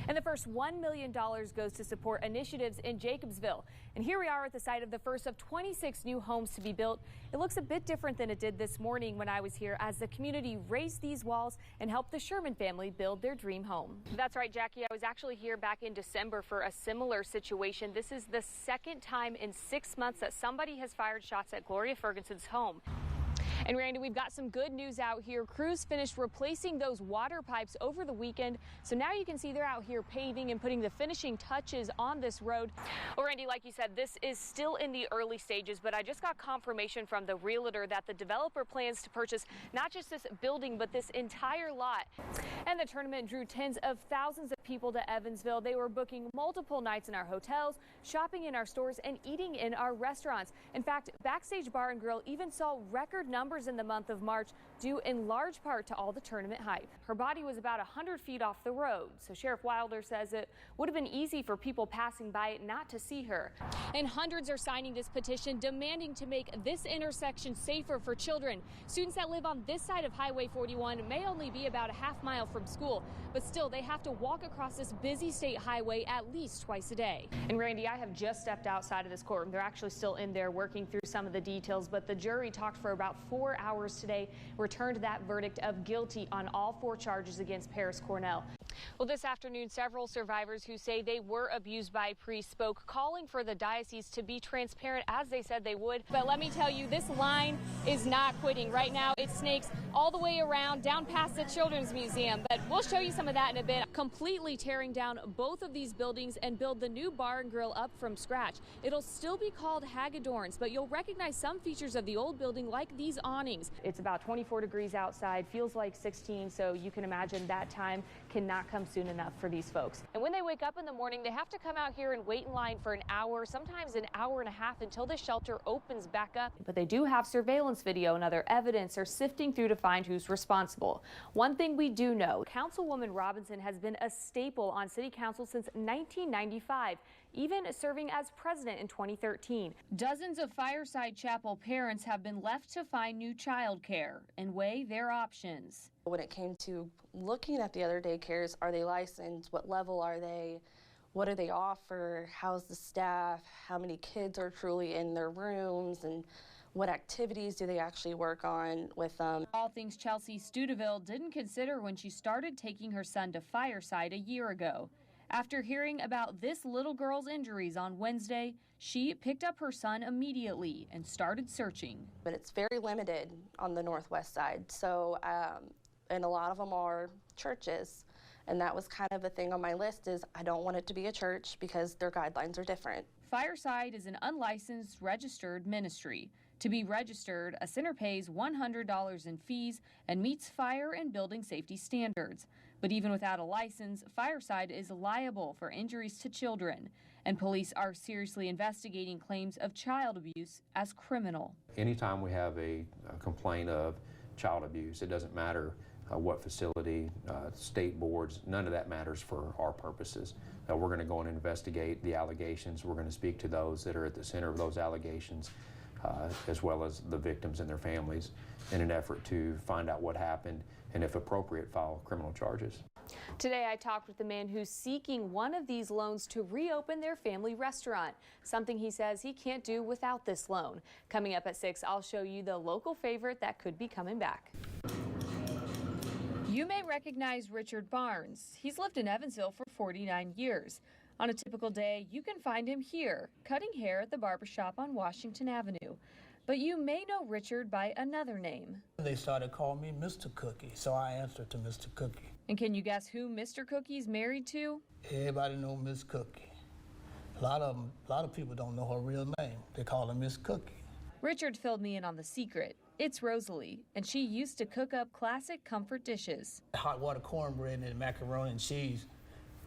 And the first $1 million goes to support initiatives in Jacobsville. And here we are at the site of the first of 26 new homes to be built. It looks a bit different than it did this morning when I was here, as the community raised these walls and helped the Sherman family build their dream home. That's right, Jackie. I was actually here back in December for a similar situation. This is the second time in 6 months that somebody has fired shots at Gloria Ferguson's home. And Randy, we've got some good news out here. Crews finished replacing those water pipes over the weekend. So now you can see they're out here paving and putting the finishing touches on this road. Well, Randy, like you said, this is still in the early stages, but I just got confirmation from the realtor that the developer plans to purchase not just this building, but this entire lot. And the tournament drew tens of thousands of people to Evansville. They were booking multiple nights in our hotels, shopping in our stores, and eating in our restaurants. In fact, Backstage Bar and Grill even saw record numbers in the month of March, due in large part to all the tournament hype. Her body was about 100 feet off the road, so Sheriff Wilder says it would have been easy for people passing by it not to see her. And hundreds are signing this petition demanding to make this intersection safer for children. Students that live on this side of Highway 41 may only be about a half mile from school, but still they have to walk across this busy state highway at least twice a day. And Randy, I have just stepped outside of this courtroom. They're actually still in there working through some of the details, but the jury talked for about 4 hours today, returned that verdict of guilty on all 4 charges against Paris Cornell. Well, this afternoon, several survivors who say they were abused by priests spoke, calling for the diocese to be transparent, as they said they would. But let me tell you, this line is not quitting. Right now, it snakes all the way around, down past the Children's Museum. But we'll show you some of that in a bit. Completely tearing down both of these buildings and build the new bar and grill up from scratch. It'll still be called Hagedorn's, but you'll recognize some features of the old building, like these awnings. It's about 24 degrees outside, feels like 16, so you can imagine that time cannot come soon enough for these folks. And when they wake up in the morning, they have to come out here and wait in line for an hour, sometimes an hour and a half, until the shelter opens back up. But they do have surveillance video and other evidence are sifting through to find who's responsible. One thing we do know, Councilwoman Robinson has been a staple on City Council since 1995, even serving as president in 2013. Dozens of Fireside Chapel parents have been left to find new child care and weigh their options. When it came to looking at the other daycares, are they licensed? What level are they? What do they offer? How's the staff? How many kids are truly in their rooms? And what activities do they actually work on with them? All things Chelsea Studeville didn't consider when she started taking her son to Fireside a year ago. After hearing about this little girl's injuries on Wednesday, she picked up her son immediately and started searching. But it's very limited on the northwest side, so and a lot of them are churches. And that was kind of a thing on my list, is I don't want it to be a church because their guidelines are different. Fireside is an unlicensed registered ministry. To be registered, a center pays $100 in fees and meets fire and building safety standards. But even without a license, Fireside is liable for injuries to children, and police are seriously investigating claims of child abuse as criminal. Anytime we have a complaint of child abuse, it doesn't matter what facility, state boards, none of that matters for our purposes. We're going to go and investigate the allegations. We're going to speak to those that are at the center of those allegations, as well as the victims and their families, in an effort to find out what happened and, if appropriate, file criminal charges. Today I talked with the man who's seeking one of these loans to reopen their family restaurant, something he says he can't do without this loan. Coming up at 6, I'll show you the local favorite that could be coming back. You may recognize Richard Barnes. He's lived in Evansville for 49 years. On a typical day, you can find him here, cutting hair at the barbershop on Washington Avenue. But you may know Richard by another name. They started calling me Mr. Cookie, so I answered to Mr. Cookie. And can you guess who Mr. Cookie's married to? Everybody know Miss Cookie. A lot of people don't know her real name. They call her Miss Cookie. Richard filled me in on the secret. It's Rosalie, and she used to cook up classic comfort dishes. Hot water cornbread and macaroni and cheese,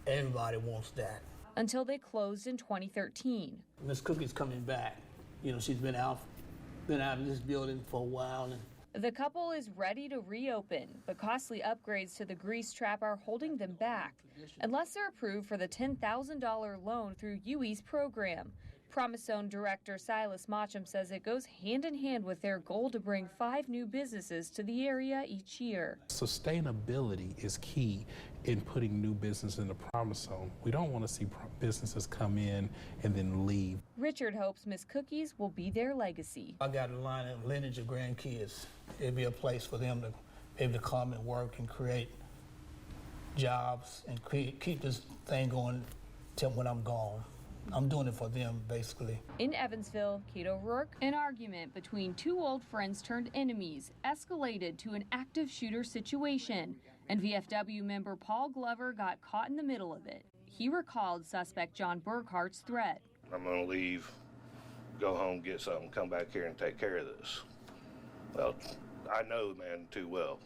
everybody wants that. Until they closed in 2013. Miss Cookie's coming back. You know, she's been out of this building for a while. The couple is ready to reopen, but costly upgrades to the grease trap are holding them back, unless they're approved for the $10,000 loan through UE's program. Promise Zone Director Silas Mocham says it goes hand in hand with their goal to bring 5 new businesses to the area each year. Sustainability is key in putting new business in the Promise Zone. We don't want to see businesses come in and then leave. Richard hopes Miss Cookies will be their legacy. I got a line of lineage of grandkids. It'd be a place for them to be able to come and work and create jobs and keep this thing going till when I'm gone. I'm doing it for them, basically. In Evansville, Kate O'Rourke, an argument between 2 old friends turned enemies escalated to an active shooter situation, and VFW member Paul Glover got caught in the middle of it. He recalled suspect John Burkhart's threat. I'm going to leave, go home, get something, come back here and take care of this. Well, I know the man too well.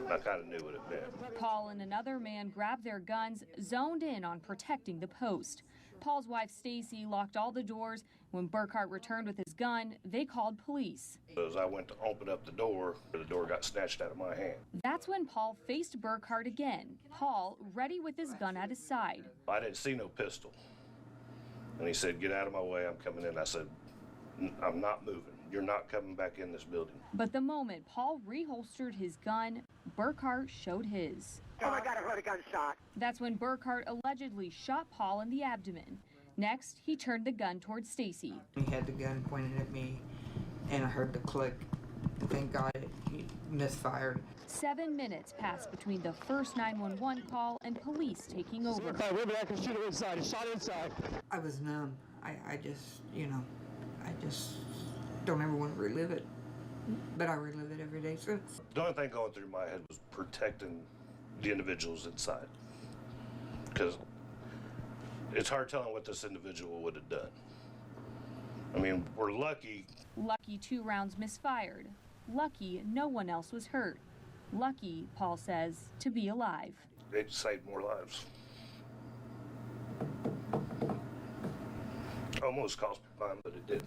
I kind of knew what it meant. Paul and another man grabbed their guns, zoned in on protecting the post. Paul's wife, Stacy, locked all the doors. When Burkhart returned with his gun, they called police. As I went to open up the door got snatched out of my hand. That's when Paul faced Burkhart again. Paul, ready with his gun at his side. I didn't see no pistol. And he said, "Get out of my way, I'm coming in." I said, "I'm not moving. You're not coming back in this building." But the moment Paul reholstered his gun, Burkhart showed his. Oh my God, I heard a gunshot. That's when Burkhart allegedly shot Paul in the abdomen. Next, he turned the gun towards Stacy. He had the gun pointed at me, and I heard the click. Thank God he misfired. 7 minutes passed between the first 911 call and police taking over. I was numb. I just, I just don't ever want to relive it. But I relive it every day since. The only thing going through my head was protecting the individuals inside. Because it's hard telling what this individual would have done. I mean, we're lucky. Lucky 2 rounds misfired. Lucky no one else was hurt. Lucky, Paul says, to be alive. It saved more lives. Almost cost me mine, but it did.